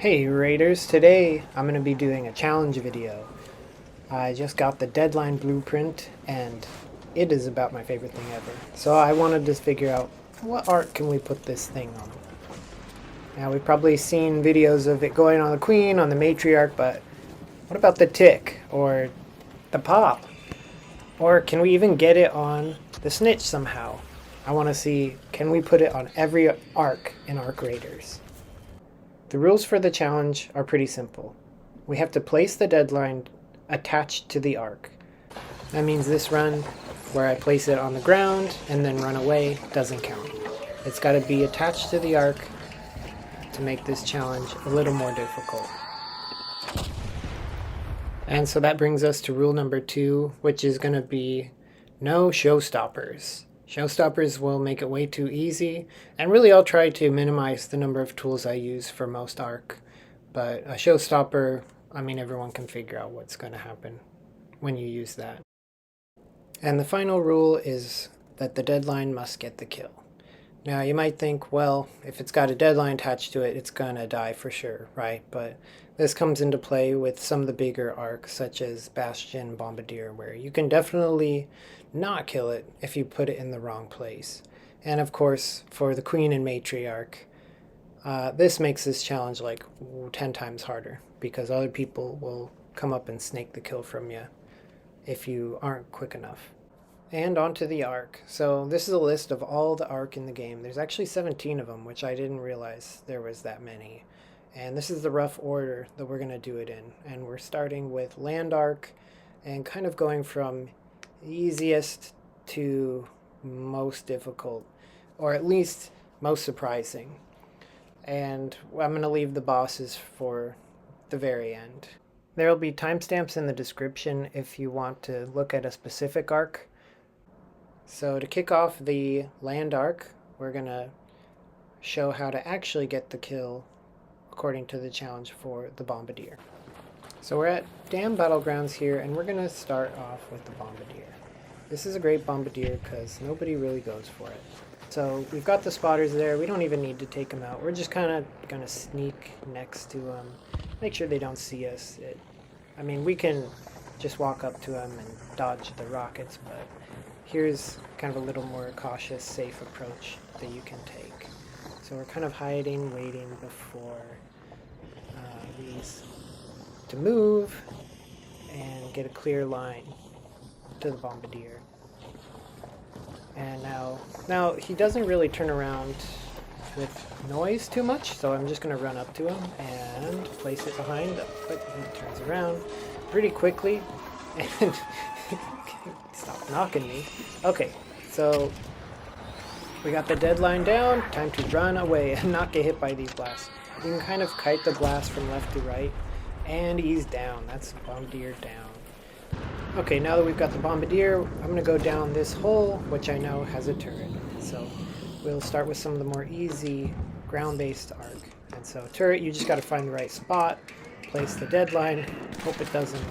Hey Raiders, today I'm going to be doing a challenge video. I just got the deadline blueprint and it is about my favorite thing ever. So I wanted to figure out what art can we put this thing on. Now we've probably seen videos of it going on the Queen, on the Matriarch, but what about the Tick or the Pop? Or can we even get it on the Snitch somehow? I want to see, can we put it on every arc in Arc Raiders? The rules for the challenge are pretty simple. We have to place the deadline attached to the arc. That means this run, where I place it on the ground and then run away, doesn't count. It's got to be attached to the arc to make this challenge a little more difficult. And so that brings us to rule number 2, which is going to be no showstoppers. Showstoppers will make it way too easy, and really I'll try to minimize the number of tools I use for most arc. But a showstopper, I mean, everyone can figure out what's going to happen when you use that. And the final rule is that the deadline must get the kill. Now you might think, well, if it's got a deadline attached to it, it's going to die for sure, right? But this comes into play with some of the bigger arcs, such as Bastion, Bombardier, where you can definitely not kill it if you put it in the wrong place. And of course, for the Queen and Matriarch, this makes this challenge like 10 times harder, because other people will come up and snake the kill from you if you aren't quick enough. And onto the arc. So this is a list of all the arc in the game. There's actually 17 of them, which I didn't realize there was that many. And this is the rough order that we're going to do it in. And we're starting with land arc and kind of going from easiest to most difficult, or at least most surprising. And I'm going to leave the bosses for the very end. There will be timestamps in the description if you want to look at a specific arc. So to kick off the land arc, we're going to show how to actually get the kill according to the challenge for the Bombardier. So we're at Dam Battlegrounds here, and we're going to start off with the Bombardier. This is a great Bombardier because nobody really goes for it. So we've got the spotters there. We don't even need to take them out. We're just kind of going to sneak next to them, make sure they don't see us. I mean, we can just walk up to them and dodge the rockets, but here's kind of a little more cautious, safe approach that you can take. So we're kind of hiding, waiting before these to move and get a clear line to the Bombardier. And now he doesn't really turn around with noise too much, so I'm just going to run up to him and place it behind, but he turns around pretty quickly and stop knocking me. Okay, so we got the deadline down, time to run away and not get hit by these blasts. You can kind of kite the blast from left to right, and he's down. That's Bombardier down. Okay, now that we've got the Bombardier, I'm going to go down this hole, which I know has a turret. So we'll start with some of the more easy ground-based arc. And so turret, you just got to find the right spot, place the deadline, hope it doesn't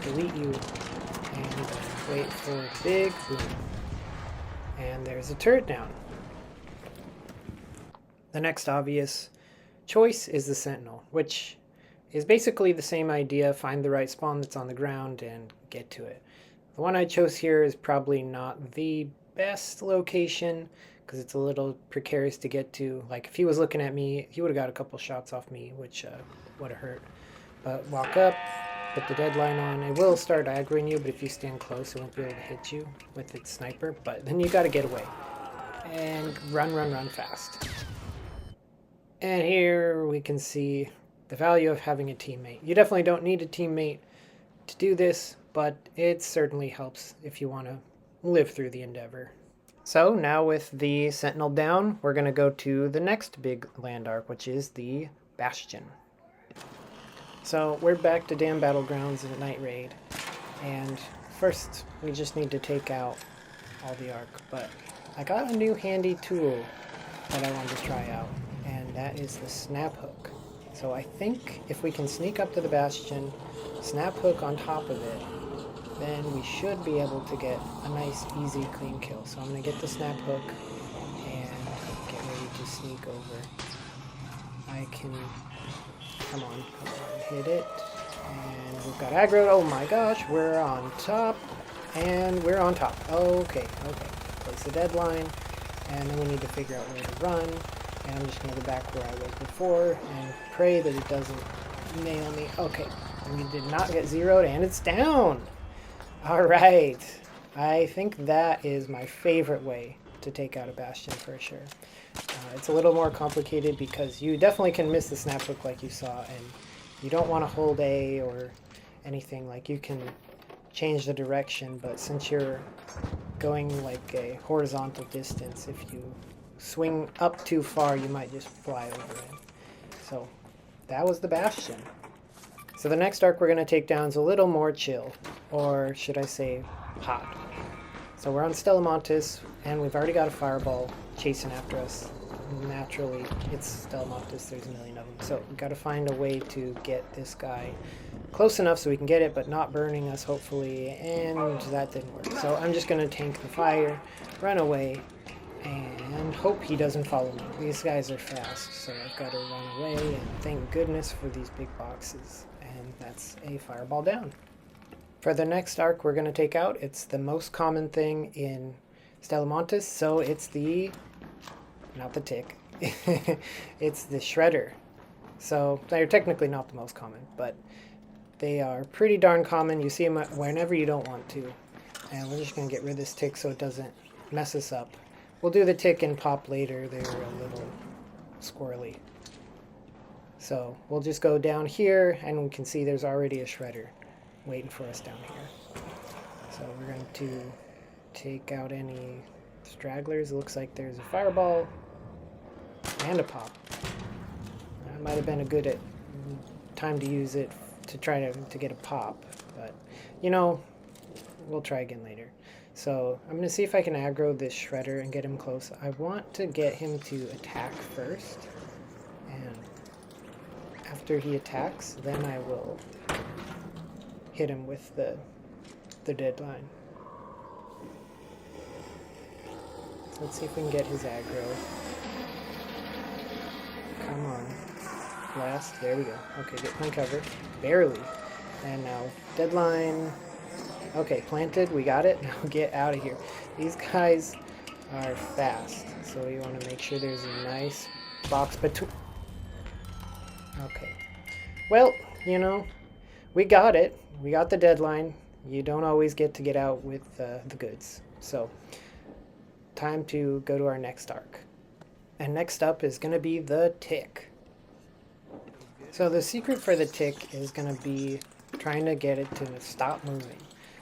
delete you, and wait for the big boom. And there's a turret down. The next obvious choice is the Sentinel, which is basically the same idea. Find the right spawn that's on the ground and get to it. The one I chose here is probably not the best location because it's a little precarious to get to. Like if he was looking at me, he would have got a couple shots off me, which would have hurt. But walk up, put the deadline on. It will start aggroing you, but if you stand close, it won't be able to hit you with its sniper. But then you got to get away and run fast. And here we can see the value of having a teammate. You definitely don't need a teammate to do this, but it certainly helps if you want to live through the endeavor. So now with the Sentinel down, we're going to go to the next big land arc, which is the Bastion. So we're back to Dam Battlegrounds in Night Raid, and first we just need to take out all the arc, but I got a new handy tool that I wanted to try out, and that is the snap hook. So I think if we can sneak up to the Bastion, snap hook on top of it, then we should be able to get a nice, easy, clean kill. So I'm going to get the snap hook and get ready to sneak over. I can Come on, hit it. And we've got aggro. Oh my gosh, we're on top. And we're on top. Okay. Place the deadline. And then we need to figure out where to run. And I'm just going to go back where I was before and pray that it doesn't nail me. Okay, we did not get zeroed, and it's down. All right. I think that is my favorite way to take out a Bastion for sure. It's a little more complicated because you definitely can miss the snap hook like you saw, and you don't want to hold A or anything. Like, you can change the direction, but since you're going like a horizontal distance, if you swing up too far, you might just fly over it. So that was the Bastion. So the next arc we're going to take down is a little more chill, or should I say hot. So we're on Stellamontis, and we've already got a fireball chasing after us. Naturally, it's Stellamontis, there's a million of them. So we've got to find a way to get this guy close enough so we can get it, but not burning us, hopefully, and that didn't work. So I'm just going to tank the fire, run away, and hope he doesn't follow me. These guys are fast, so I've got to run away, and thank goodness for these big boxes. And that's a fireball down. For the next arc we're going to take out, it's the most common thing in Stellamontis, so it's the, not the tick, it's the shredder. So they're technically not the most common, but they are pretty darn common. You see them whenever you don't want to. And we're just going to get rid of this tick so it doesn't mess us up. We'll do the tick and pop later. They're a little squirrely. So we'll just go down here, and we can see there's already a shredder waiting for us down here. So we're going to take out any stragglers. It looks like there's a fireball and a pop. That might have been a good time to use it to try to get a pop, but you know, we'll try again later. So I'm going to see if I can aggro this shredder and get him close. I want to get him to attack first, and after he attacks, then I will hit him with the deadline. So let's see if we can get his aggro. Come on. Blast. There we go. Okay, get my cover. Barely. And now deadline. Okay, planted. We got it. Now get out of here. These guys are fast, so you want to make sure there's a nice box between. Okay. Well, you know, we got it. We got the deadline. You don't always get to get out with the goods. So, time to go to our next arc. And next up is going to be the tick. So the secret for the tick is going to be trying to get it to stop moving,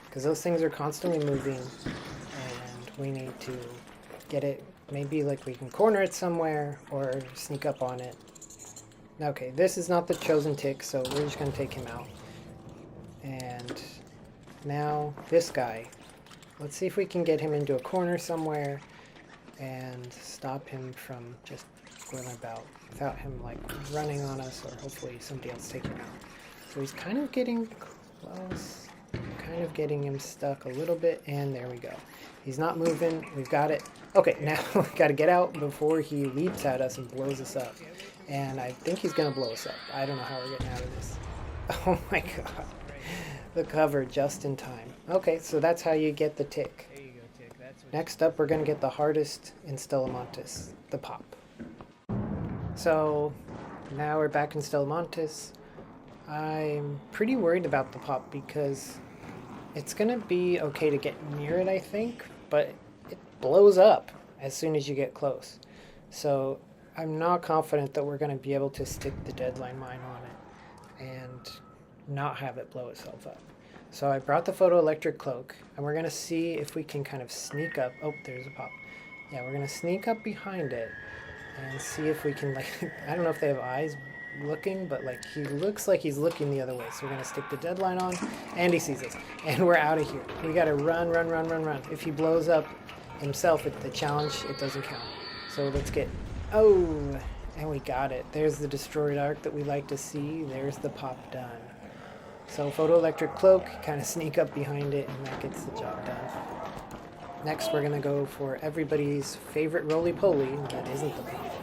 because those things are constantly moving, and we need to get it, maybe like we can corner it somewhere or sneak up on it. Okay, this is not the chosen tick, so we're just going to take him out. And now this guy, let's see if we can get him into a corner somewhere and stop him from just going about without him like running on us, or hopefully somebody else taking him out. So he's kind of getting close, kind of getting him stuck a little bit, and there we go. He's not moving. We've got it. Okay, now we got to get out before he leaps at us and blows us up. And I think he's going to blow us up. I don't know how we're getting out of this. Oh my god. The cover just in time. Okay, so that's how you get the tick. There you go, tick. Next up, we're going to get the hardest in Stellamontis, the pop. So now we're back in Stellamontis. I'm pretty worried about the pop because it's going to be okay to get near it, I think, but it blows up as soon as you get close. So I'm not confident that we're going to be able to stick the deadline mine on it and not have it blow itself up. So I brought the photoelectric cloak, and we're going to see if we can kind of sneak up. Oh, there's a pop. Yeah, we're going to sneak up behind it and see if we can, like, I don't know if they have eyes looking, but like he looks like he's looking the other way. So we're going to stick the deadline on, and he sees us, and we're out of here. We got to run. If he blows up himself at the challenge, it doesn't count. So let's get, oh, and we got it. There's the destroyed arc that we like to see. There's the pop done. So photoelectric cloak, kind of sneak up behind it, and that gets the job done. Next, we're going to go for everybody's favorite roly-poly, that isn't the pop,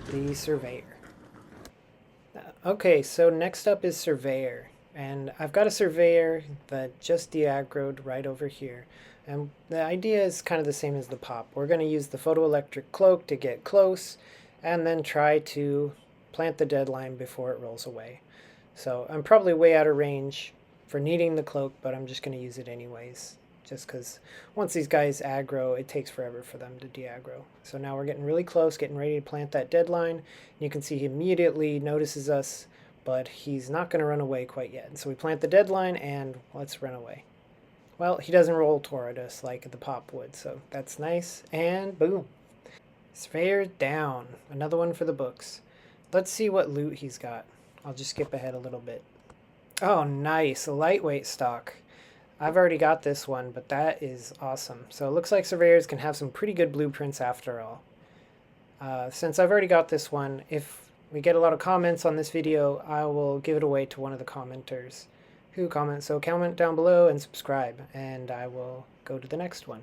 the Surveyor. Okay, so next up is Surveyor. And I've got a Surveyor that just de-aggroed right over here. And the idea is kind of the same as the pop. We're going to use the photoelectric cloak to get close and then try to plant the deadline before it rolls away. So I'm probably way out of range for needing the cloak, but I'm just going to use it anyways. Just because once these guys aggro, it takes forever for them to de-aggro. So now we're getting really close, getting ready to plant that deadline. You can see he immediately notices us, but he's not going to run away quite yet. So we plant the deadline and let's run away. Well, he doesn't roll toward us like the pop would, so that's nice. And boom. Surveyor down. Another one for the books. Let's see what loot he's got. I'll just skip ahead a little bit. Oh, nice. A lightweight stock. I've already got this one, but that is awesome. So it looks like Surveyors can have some pretty good blueprints after all. Since I've already got this one, if we get a lot of comments on this video, I will give it away to one of the commenters who comments. So comment down below and subscribe, and I will go to the next one.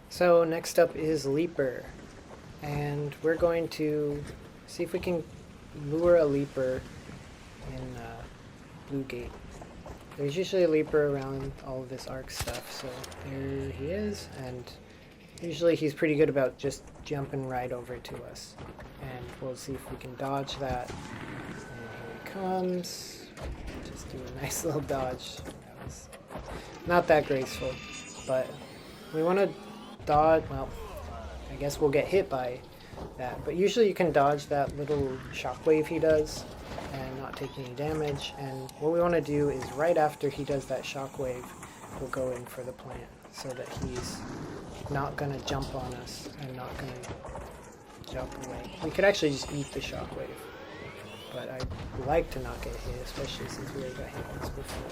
So next up is Leaper, and we're going to see if we can lure a Leaper in Blue Gate. There's usually a Leaper around all of this arc stuff, so there he is, and usually he's pretty good about just jumping right over to us. And we'll see if we can dodge that. And here he comes. Just do a nice little dodge. That was not that graceful, but we want to dodge, well, I guess we'll get hit by that, but usually you can dodge that little shockwave he does and not take any damage. And what we want to do is right after he does that shockwave, we'll go in for the plant so that he's not going to jump on us and not going to jump away. We could actually just eat the shockwave, but I like to not get hit, especially since we already got hit once before.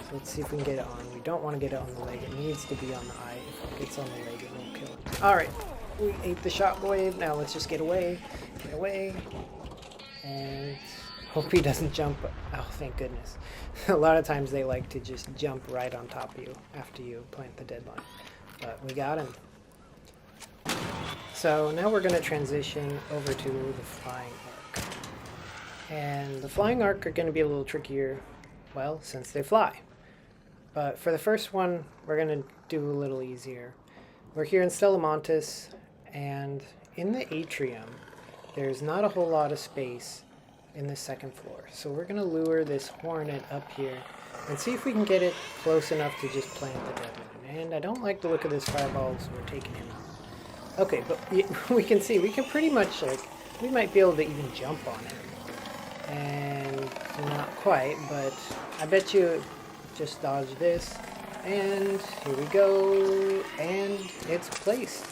So let's see if we can get it on. We don't want to get it on the leg. It needs to be on the eye. If it gets on the leg, it won't kill it. Alright, we ate the shockwave. Now let's just get away. Get away. And hope he doesn't jump. Oh, thank goodness. A lot of times they like to just jump right on top of you after you plant the deadline. But we got him. So now we're going to transition over to the flying arc. And the flying arc are going to be a little trickier, well, since they fly. But for the first one, we're going to do a little easier. We're here in Stellamontis, and in the atrium, there's not a whole lot of space in the second floor. So we're going to lure this Hornet up here and see if we can get it close enough to just plant the deadline. And I don't like the look of this fireball, so we're taking him out. Okay, but we can see, we can pretty much, like, we might be able to even jump on him. And not quite, but I bet you just dodge this. And here we go. And it's placed.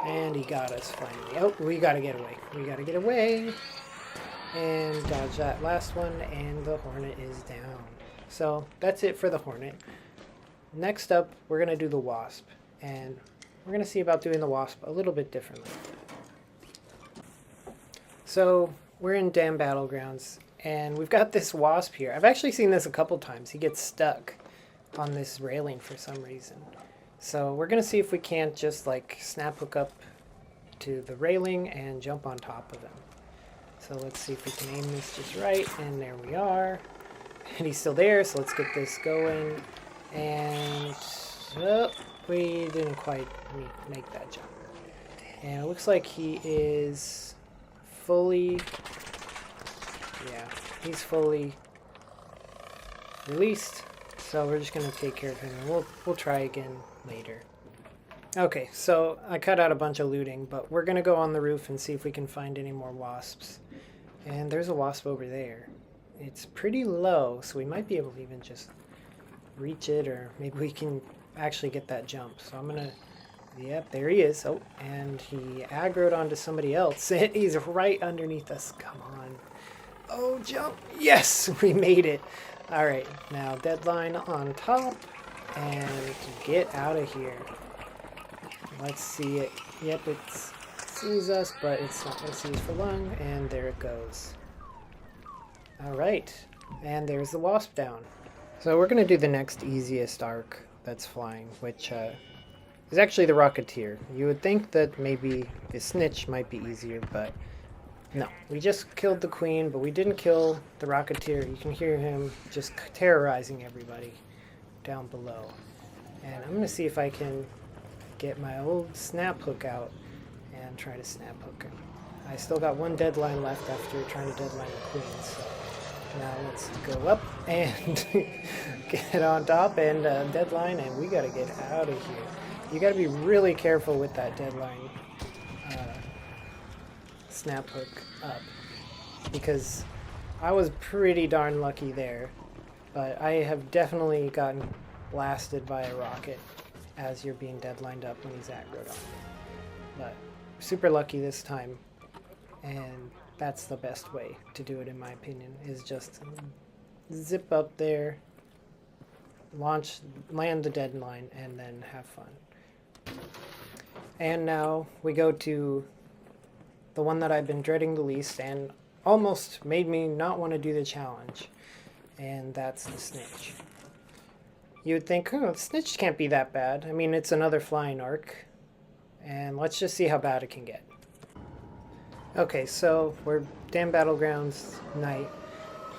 And he got us finally. Oh, we gotta get away. We gotta get away. And dodge that last one. And the Hornet is down. So that's it for the Hornet. Next up, we're gonna do the Wasp. And we're gonna see about doing the Wasp a little bit differently. So we're in Dam Battlegrounds, and we've got this Wasp here. I've actually seen this a couple times. He gets stuck on this railing for some reason. So we're going to see if we can't just like snap hook up to the railing and jump on top of him. So let's see if we can aim this just right, and there we are. And he's still there, so let's get this going. And oh, we didn't quite make that jump. And it looks like he is fully, yeah, he's fully released. So we're just gonna take care of him, and we'll try again later. Okay, so I cut out a bunch of looting, but we're gonna go on the roof and see if we can find any more wasps. And there's a wasp over there. It's pretty low, so we might be able to even just reach it, or maybe we can actually get that jump. So I'm gonna, yep, there he is. Oh, and he aggroed onto somebody else. He's right underneath us. Come on. Oh, jump. Yes, we made it. All right, now deadline on top, and get out of here. Let's see it. Yep, it sees us, but it's not going to see us for long, and there it goes. All right, and there's the Wasp down. So we're going to do the next easiest arc that's flying, which is actually the Rocketeer. You would think that maybe the Snitch might be easier, but No, we just killed the queen, but we didn't kill the Rocketeer. You can hear him just terrorizing everybody down below. And I'm going to see if I can get my old snap hook out and try to snap hook him. I still got one deadline left after trying to deadline the queen, so now let's go up and get on top and deadline, and we got to get out of here. You got to be really careful with that deadline snap hook up, because I was pretty darn lucky there, but I have definitely gotten blasted by a rocket as you're being deadlined up when he's aggroed on you. But super lucky this time, and that's the best way to do it in my opinion, is just zip up there, land the deadline, and then have fun. And now we go to the one that I've been dreading the least and almost made me not want to do the challenge, and that's the Snitch. You would think, oh, Snitch can't be that bad. I mean, it's another flying arc, and let's just see how bad it can get. Okay, so we're Damn Battlegrounds night,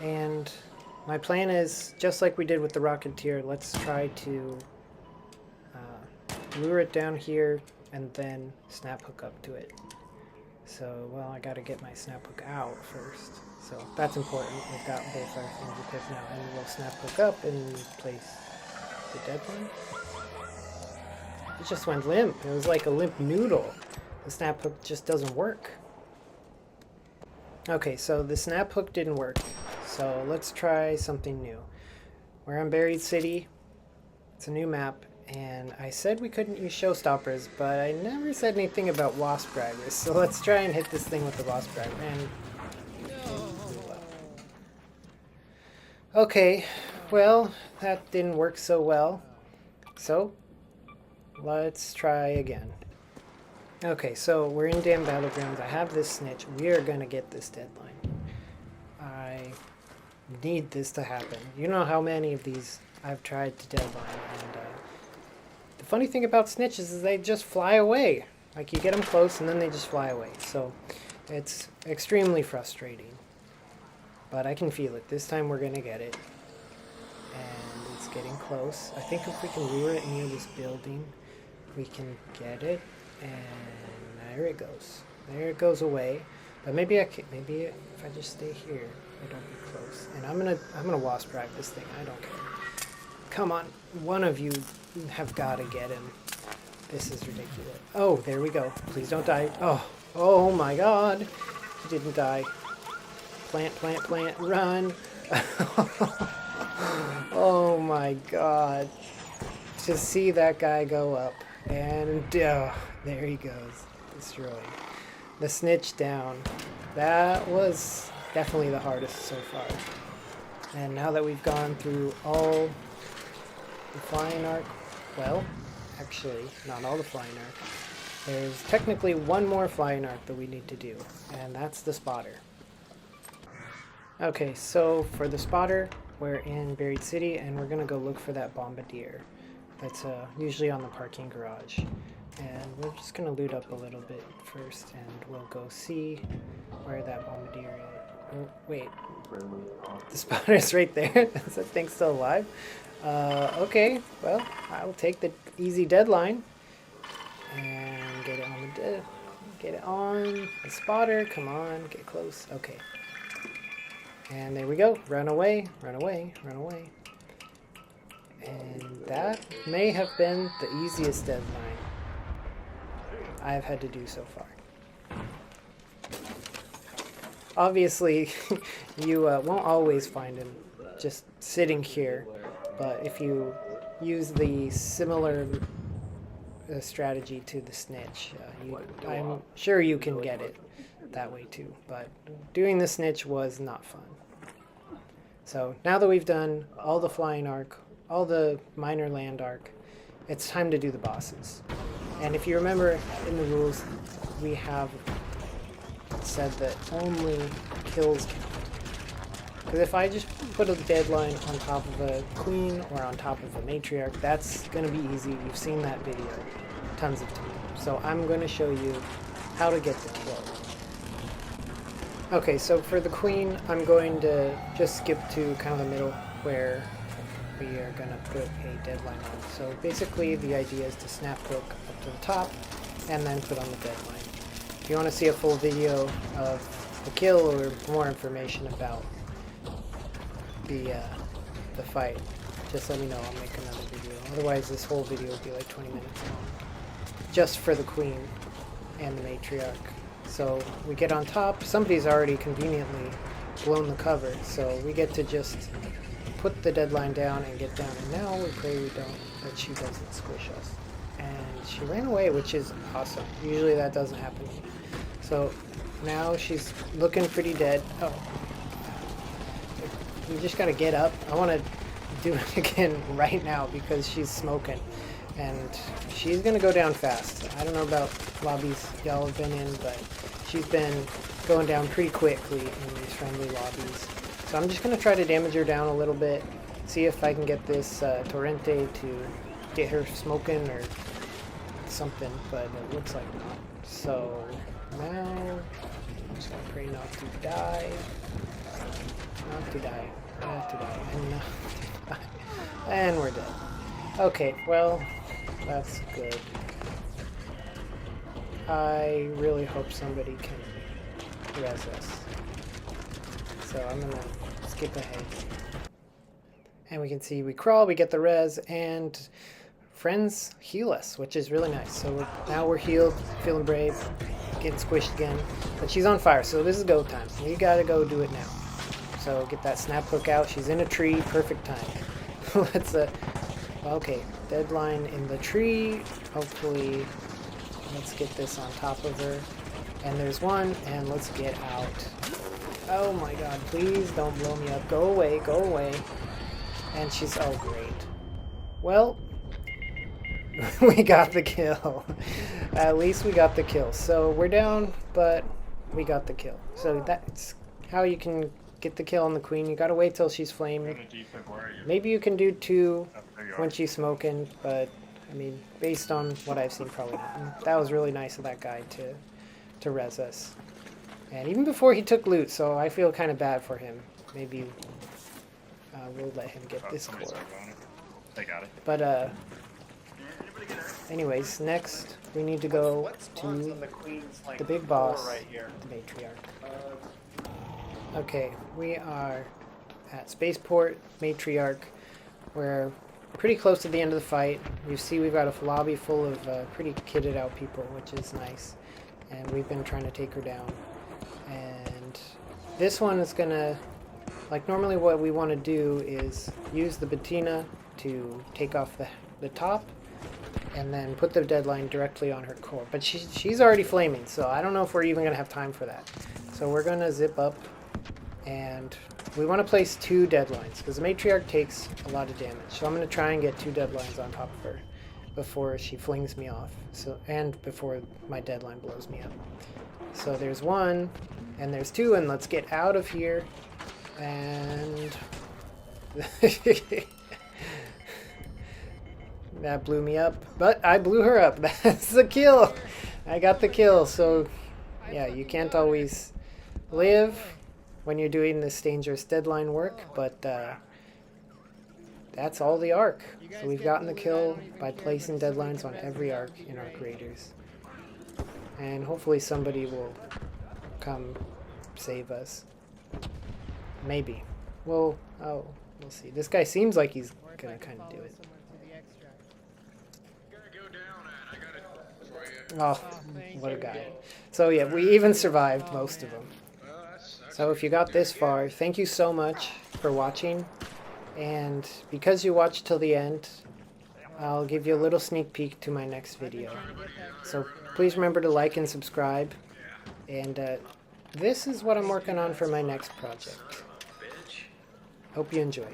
and my plan is, just like we did with the Rocketeer, let's try to lure it down here and then snap hook up to it. So, well, I gotta get my snap hook out first. So that's important. We've got both our things equipped now, and we'll snap hook up and place the deadline. It just went limp. It was like a limp noodle. The snap hook just doesn't work. Okay, so the snap hook didn't work. So let's try something new. We're on Buried City. It's a new map. And I said we couldn't use Showstoppers, but I never said anything about Wasp drivers. So let's try and hit this thing with the Wasp driver. And okay, well, that didn't work so well. So let's try again. Okay, so we're in Damn Battlegrounds. I have this Snitch. We are going to get this deadline. I need this to happen. You know how many of these I've tried to deadline, and the funny thing about Snitches is they just fly away. Like, you get them close and then they just fly away. So it's extremely frustrating. But I can feel it. This time we're going to get it. And it's getting close. I think if we can lure it near this building, we can get it. And there it goes. There it goes away. But maybe if I just stay here, it'll be close. And I'm gonna Wasp drive this thing. I don't care. Come on, one of you have got to get him. This is ridiculous. Oh, there we go. Please don't die. Oh my God. He didn't die. Plant, plant, plant, run. Oh my God. To see that guy go up. And there he goes. Destroyed. The Snitch down. That was definitely the hardest so far. And now that we've gone through all the flying arc, well, actually, not all the flying arc. There's technically one more flying arc that we need to do, and that's the spotter. Okay, so for the spotter, we're in Buried City, and we're going to go look for that Bombardier. That's usually on the parking garage. And we're just going to loot up a little bit first, and we'll go see where that Bombardier is. Oh, wait. The spotter's right there. Is that thing still alive? Okay, well, I'll take the easy deadline and get it on the spotter. Come on, get close. Okay. And there we go. Run away, run away, run away. And that may have been the easiest deadline I've had to do so far. Obviously, you won't always find him just sitting here, but if you use the similar strategy to the Snitch, I'm sure you can get it that way too, but doing the Snitch was not fun. So now that we've done all the flying arc, all the minor land arc, it's time to do the bosses. And if you remember in the rules, we have said that only kills count. Because if I just put a deadline on top of a queen or on top of a matriarch, that's going to be easy. You've seen that video tons of times. So I'm going to show you how to get the kill. Okay, so for the queen, I'm going to just skip to kind of the middle where we are going to put a deadline on. So basically the idea is to snap hook up to the top and then put on the deadline. If you want to see a full video of the kill or more information about the fight, just let me know. I'll make another video. Otherwise this whole video will be like 20 minutes long. Just for the queen and the matriarch. So we get on top. Somebody's already conveniently blown the cover, so we get to just put the deadline down and get down. And now we pray that she doesn't squish us. And she ran away, which is awesome. Usually that doesn't happen. So now she's looking pretty dead. Oh, we just gotta get up. I want to do it again right now because she's smoking. And she's going to go down fast. I don't know about lobbies y'all have been in, but she's been going down pretty quickly in these friendly lobbies. So I'm just going to try to damage her down a little bit, see if I can get this Torrente to get her smoking or something, but it looks like not. So now I'm just going to pray not to die. Not to die. Not to die. And not to die. And we're dead. Okay, well, that's good. I really hope somebody can res us. So I'm gonna skip ahead. And we can see we crawl, we get the res, and friends heal us, which is really nice. So now we're healed, feeling brave, getting squished again. But she's on fire, so this is go time. We gotta go do it now. So get that snap hook out. She's in a tree, perfect time. Okay, deadline in the tree. Hopefully, let's get this on top of her. And there's one, and let's get out. Oh my god, please don't blow me up. Go away, go away. And she's, oh great. Well, we got the kill. At least we got the kill. So we're down, but we got the kill. So that's how you can get the kill on the queen. You gotta wait till she's flaming. Maybe you can do 2 when she's smoking, but I mean, based on what I've seen, probably not. And that was really nice of that guy to res us. And even before he took loot, so I feel kind of bad for him. Maybe we'll let him get this core. They got it. But anyways, next we need to go to the big boss, the Matriarch. Okay, we are at Spaceport, Matriarch. We're pretty close to the end of the fight. You see we've got a lobby full of pretty kitted out people, which is nice. And we've been trying to take her down. And this one is gonna, like normally what we want to do is use the Bettina to take off the top and then put the deadline directly on her core. But she's already flaming, so I don't know if we're even gonna have time for that. So we're gonna zip up and we want to place 2 deadlines because the Matriarch takes a lot of damage. So I'm going to try and get 2 deadlines on top of her before she flings me off. So, and before my deadline blows me up. So there's 1 and there's 2, and let's get out of here. And that blew me up, but I blew her up. That's the kill. I got the kill. So yeah, you can't always live when you're doing this dangerous deadline work, but that's all the arc. So we've gotten the kill by placing deadlines on every arc in our creators. And hopefully somebody will come save us. Maybe. We'll see. This guy seems like he's gonna kind of do it. Oh, what a guy. So yeah, we even survived most of them. So if you got this far, thank you so much for watching. And because you watched till the end, I'll give you a little sneak peek to my next video. So please remember to like and subscribe. And this is what I'm working on for my next project. Hope you enjoy.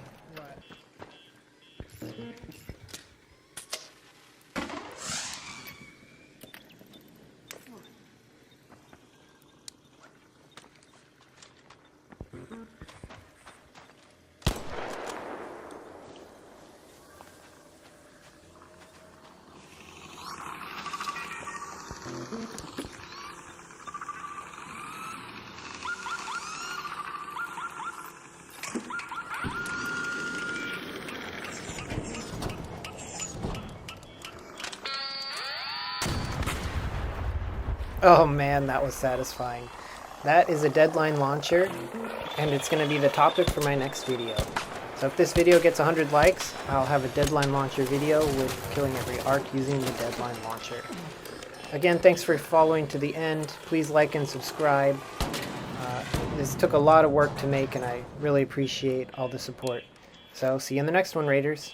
Oh man, that was satisfying. That is a deadline launcher, and it's going to be the topic for my next video. So if this video gets 100 likes, I'll have a deadline launcher video with killing every arc using the deadline launcher. Again, thanks for following to the end. Please like and subscribe. This took a lot of work to make, and I really appreciate all the support. So see you in the next one, Raiders.